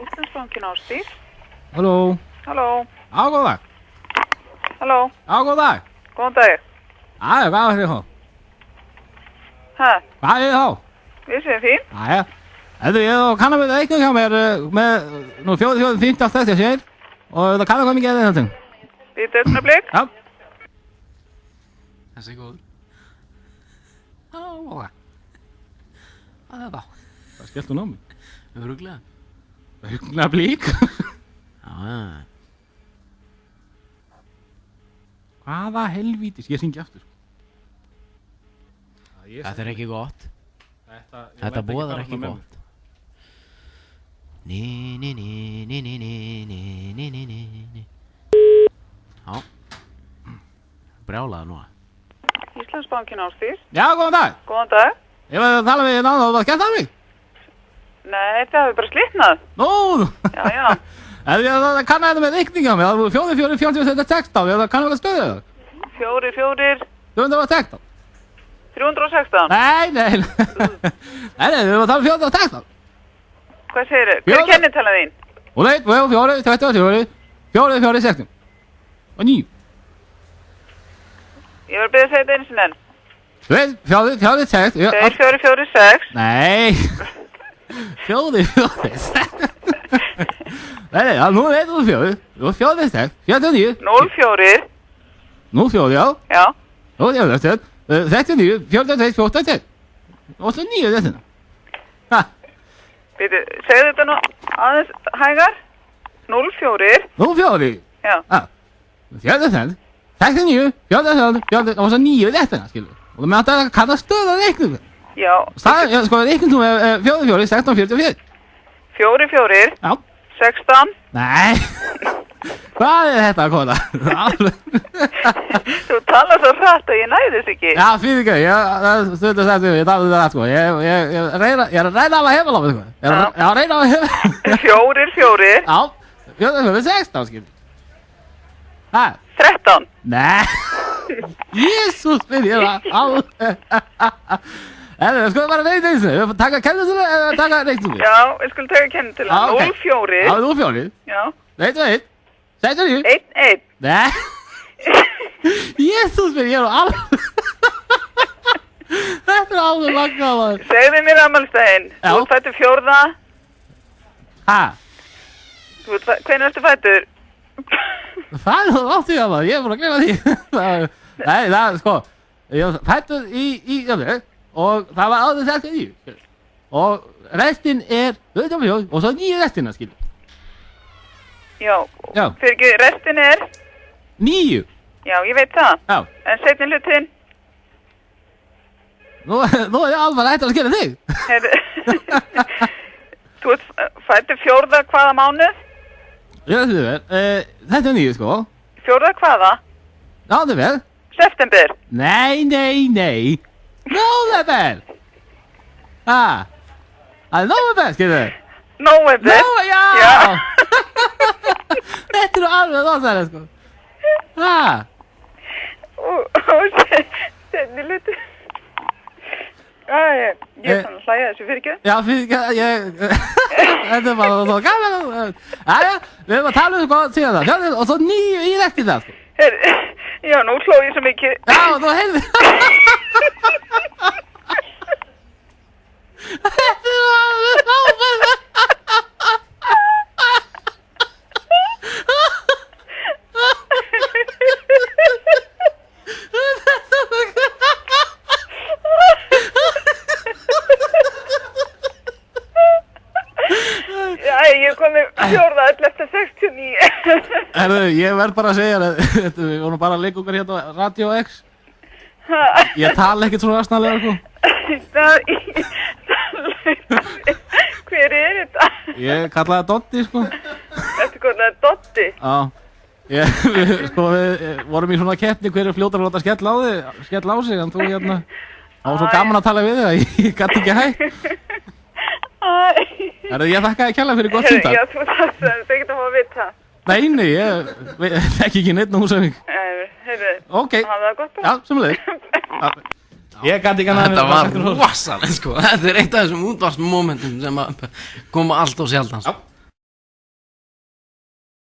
Íslandsbankin Ásdís. Halló. Halló. Já, góðan dag. Halló. Já, góðan dag. Góðan dag. Jæja, hvað er þið þá? Hæ? Hvað er þið þá? Við séum fín. Jæja. Þetta ég þá kannar við reikning hjá mér með nú 4,50 og það kannar hvað mikið er þetta. Býta augnablik. Já. Þessi er góður. Já, góða. Hvað er þetta? Það skellt hún á mig. Örugglega. Augnablik. Já. Hvaða helvítis? Ég hringi aftur. Þetta er ekki gott. Þetta boðar ekki gott. Ní. Já. Brjálaði núna. Íslandsbankin Ásdís. Já, góðan dag. Góðan dag. Ég var að tala við náðu og það skemmt af mig. Nei, þetta hefur bara slitnað. Nú. Já. Það kannar þetta með reikning hjá mér. Það voru 4,16. Það kannar hvað stöðu það. 4. 416. 316. Nei. Nei, við erum að tala um 416. Hvað segirðu? Hver er kennitalan þín? Og 1, 2, 4, 24, 4, 4, 16. Og 9. Ég var að byrja að segja þetta einu sinni enn. 2, 4, 4, 6. 2, 4, 4, 6. Nei. 4, 4, 6. Nei, já, nú er 1 og 4. 4, 6, 49. 04. 04, já. Já. Nú er það stöð. 69, 46, 48. Og svo 9 þetta. Ha. Býtu, segðu þetta nú aðeins hægar. 04. 04. Já. Ja. 46, 69, 48, og svo 9 þetta, skilur. Og það með að kanna stöða reikningu. Já. Það er, sko, reikningum er 4, 4, 16, 44. 4, 4. Já. 16. Nei. Hvað er þetta, kona? Þú talar svo hratt að ég næði þess ekki. Já, fyrir ekki, ég stundur þetta, ég talaði þetta, sko. Ég er að reyna að hafa hefðalofið, sko. Ég er að reyna að hafa hefðalofið. 4, 4. Já, 4, 4, 16, skilur. Hæ? 13. Nei. Jésús, minn, ég er að við skulum bara reyna eins og við taka kennitölu eða taka reikningu. Já, við skulum taka kennitölu. 04. Já, 04. Já. 1, 1. 69. 1, 1. Nei. Jésús minn, ég er alveg. Þetta er alveg langa á maður. Segðu mér afmælistaginn. Þú ert fættur 4. Hæ? Hvenær ertu fættur? Það er það áttið á maður, ég er búin að gleyma því. Nei, það er sko, ég var fættur í og það var áður 69. Og restin er 24 og svo 9 restina, skilur. Já. Já. Fyrir ekki, restin er? 9. Já, ég veit það. Já. En seinni hlutinn? Nú er ég alveg hættur að skilja þig. Heyrðu, þú ert fættur 4. hvaða mánuð? Já, þetta er 9, sko. 4. hvaða? Já, það er vel. September? Nei. Nóvember. Það er nóvember, skilur. Nóvember? Já. Þetta er alveg rosalega, sko. Og seinni hluti. Ég er þannig að hlæja þessu fyrir ekki. Já, fyrir ekki, þetta er bara svo gaman. Jæja, við erum að tala um sko síðan það. Og svo 9 í rektin það, sko. Já, nú hló ég svo mikið. Já, þú heyrði. Þetta er alveg ábæðið. Ég kom með 4. 11.69. Herðu, ég verð bara að segja að við vorum bara að leika okkar hérna á Radio X. Ég tala ekkert svona aðsnaðlega, sko. Hver er þetta? Ég kallaði Dotti, sko. Þetta kallaði Dotti? Já. Við vorum í svona keppni hver er fljótar að láta skella á sig, en þú hérna, það var svo gaman að tala við þig að ég gæti ekki hæ. Herðu, ég þakka þér kærlega fyrir gott símtal. Já, þú þarfst að þau geta að fá að vita. Nei, ég þekki ekki neitt á Húsavík. Heyrðu, ok, hafa það gott þá? Já, sömuleiðis. Ég gæti ekki annað. Þetta var rosalega, sko. Þetta er eitt af þessum útvarsmomentum sem koma allt og sjaldans.